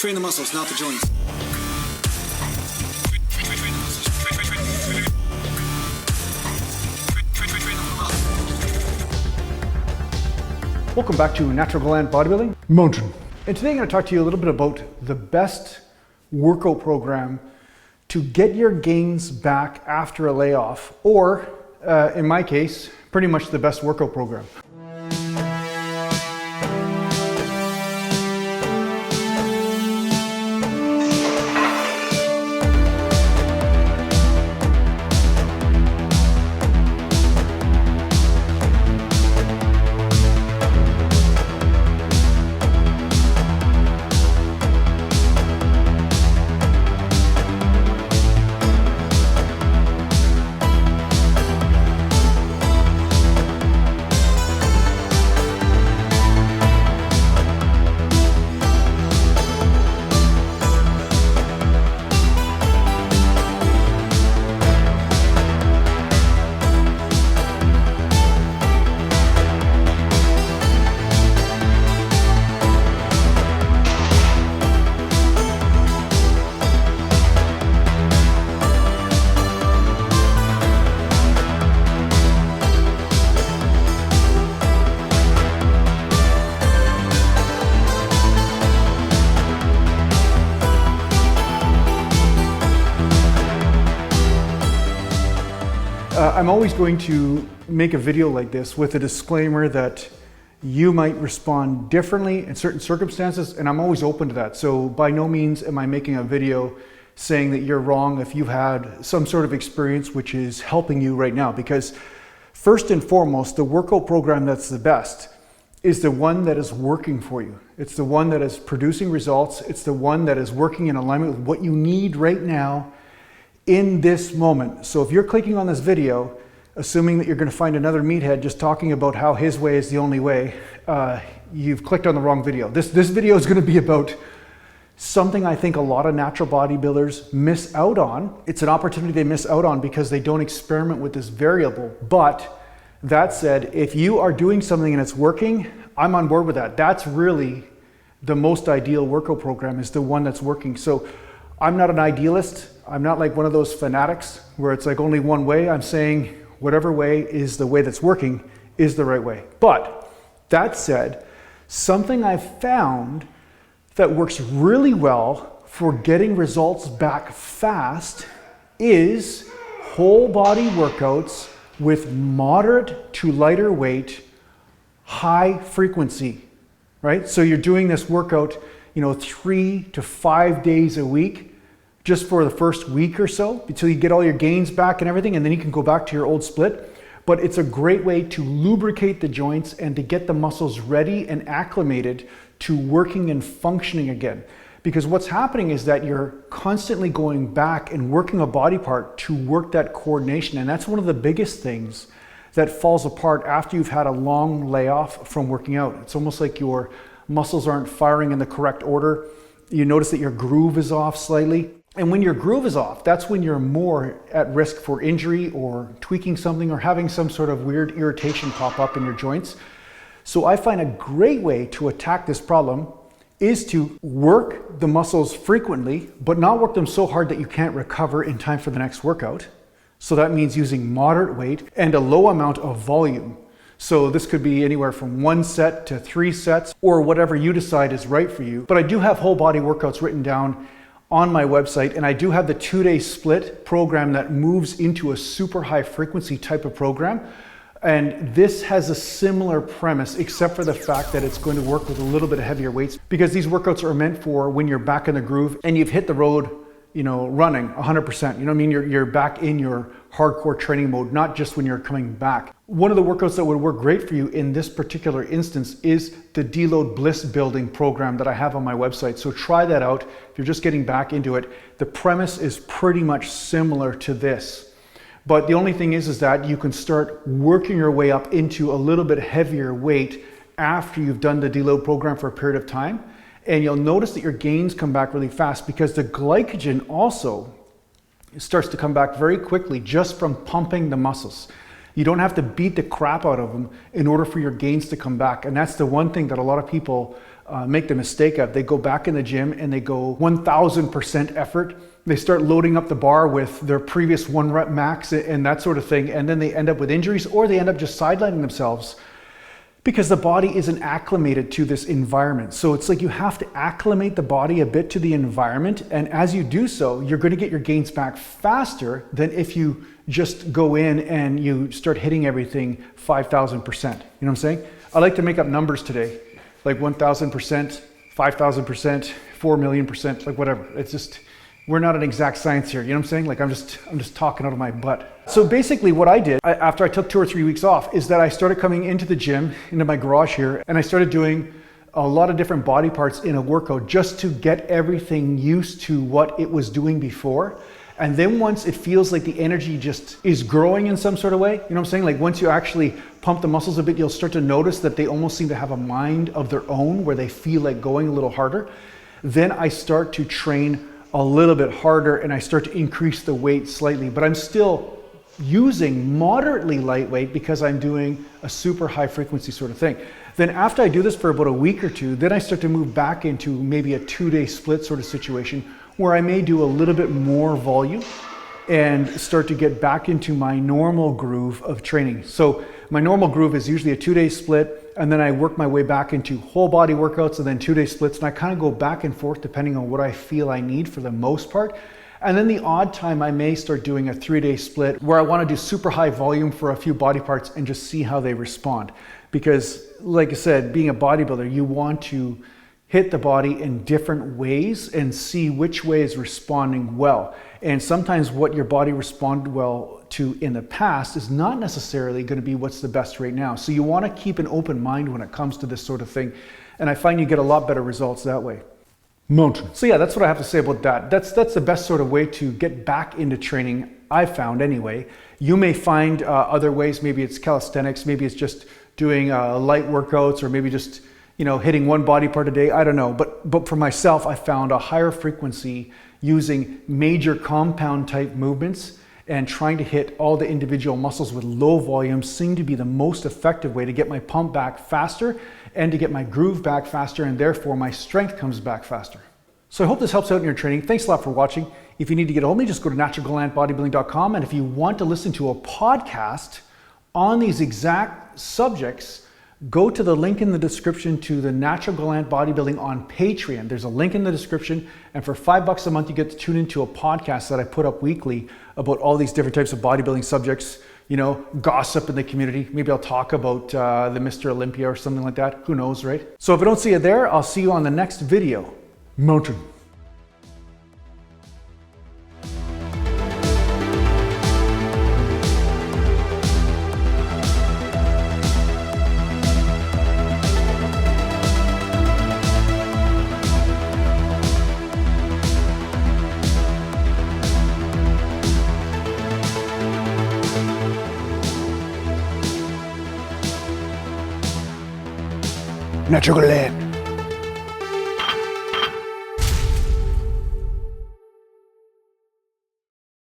Train the muscles, not the joints. Welcome back to Natural Gland Bodybuilding Mountain. And today I'm going to talk to you a little bit about the best workout program to get your gains back after a layoff, or in my case, pretty much the best workout program. I'm always going to make a video like this with a disclaimer that you might respond differently in certain circumstances, and I'm always open to that. So by no means am I making a video saying that you're wrong if you've had some sort of experience which is helping you right now, because first and foremost, the workout program that's the best is the one that is working for you. It's the one that is producing results. It's the one that is working in alignment with what you need right now in this moment. So if you're clicking on this video, assuming that you're going to find another meathead just talking about how his way is the only way, you've clicked on the wrong video. This video is going to be about something I think a lot of natural bodybuilders miss out on. It's an opportunity they miss out on because they don't experiment with this variable. But that said, if you are doing something and it's working, I'm on board with that. That's really the most ideal workout program, is the one that's working. So I'm not an idealist. I'm not like one of those fanatics where it's like only one way. I'm saying whatever way is the way that's working is the right way. But that said, something I've found that works really well for getting results back fast is whole body workouts with moderate to lighter weight, high frequency, right? So you're doing this workout, 3 to 5 days a week, just for the first week or so, until you get all your gains back and everything, and then you can go back to your old split. But it's a great way to lubricate the joints and to get the muscles ready and acclimated to working and functioning again. Because what's happening is that you're constantly going back and working a body part to work that coordination. And that's one of the biggest things that falls apart after you've had a long layoff from working out. It's almost like your muscles aren't firing in the correct order. You notice that your groove is off slightly. And when your groove is off, that's when you're more at risk for injury or tweaking something or having some sort of weird irritation pop up in your joints. So I find a great way to attack this problem is to work the muscles frequently, but not work them so hard that you can't recover in time for the next workout. So that means using moderate weight and a low amount of volume. So this could be anywhere from 1 set to 3 sets, or whatever you decide is right for you. But I do have whole body workouts written down on my website, and I do have the 2-day split program that moves into a super high frequency type of program. And this has a similar premise, except for the fact that it's going to work with a little bit of heavier weights, because these workouts are meant for when you're back in the groove and you've hit the road, running 100%. You know what I mean? You're back in your hardcore training mode, not just when you're coming back. One of the workouts that would work great for you in this particular instance is the deload bliss building program that I have on my website. So try that out if you're just getting back into it. The premise is pretty much similar to this. But the only thing is that you can start working your way up into a little bit heavier weight after you've done the deload program for a period of time. And you'll notice that your gains come back really fast, because the glycogen also starts to come back very quickly just from pumping the muscles. You don't have to beat the crap out of them in order for your gains to come back. And that's the one thing that a lot of people make the mistake of. They go back in the gym and they go 1000% effort. They start loading up the bar with their previous 1 rep max and that sort of thing. And then they end up with injuries, or they end up just sidelining themselves because the body isn't acclimated to this environment. So it's like you have to acclimate the body a bit to the environment. And as you do so, you're going to get your gains back faster than if you just go in and you start hitting everything 5,000%. You know what I'm saying? I like to make up numbers today, like 1,000%, 5,000%, 4 million%, like whatever. It's just, we're not an exact science here. You know what I'm saying? Like I'm just talking out of my butt. So basically what I did after I took 2 or 3 weeks off is that I started coming into the gym, into my garage here, and I started doing a lot of different body parts in a workout just to get everything used to what it was doing before. And then once it feels like the energy just is growing in some sort of way, you know what I'm saying? Like once you actually pump the muscles a bit, you'll start to notice that they almost seem to have a mind of their own where they feel like going a little harder. Then I start to train a little bit harder and I start to increase the weight slightly, but I'm still using moderately lightweight because I'm doing a super high frequency sort of thing. Then after I do this for about a week or two, then I start to move back into maybe a 2-day split sort of situation where I may do a little bit more volume and start to get back into my normal groove of training. So my normal groove is usually a 2-day split, and then I work my way back into whole body workouts and then 2-day splits, and I kind of go back and forth depending on what I feel I need for the most part. And then the odd time I may start doing a 3-day split where I want to do super high volume for a few body parts and just see how they respond. Because like I said, being a bodybuilder, you want to hit the body in different ways and see which way is responding well. And sometimes what your body responded well to in the past is not necessarily going to be what's the best right now. So you want to keep an open mind when it comes to this sort of thing. And I find you get a lot better results that way. Mountain. So yeah, that's what I have to say about that. That's the best sort of way to get back into training, I've found anyway. You may find other ways. Maybe it's calisthenics, maybe it's just doing light workouts, or maybe just hitting one body part a day. I don't know. But for myself, I found a higher frequency using major compound type movements and trying to hit all the individual muscles with low volume seemed to be the most effective way to get my pump back faster and to get my groove back faster, and therefore my strength comes back faster. So I hope this helps out in your training. Thanks a lot for watching. If you need to get a hold of me, just go to naturalgalantbodybuilding.com. And if you want to listen to a podcast on these exact subjects, go to the link in the description to the Natural Galant Bodybuilding on Patreon. There's a link in the description, and for $5 a month, you get to tune into a podcast that I put up weekly about all these different types of bodybuilding subjects, gossip in the community. Maybe I'll talk about the Mr. Olympia or something like that. Who knows, right? So if I don't see you there, I'll see you on the next video. Mountain. Natural Galant.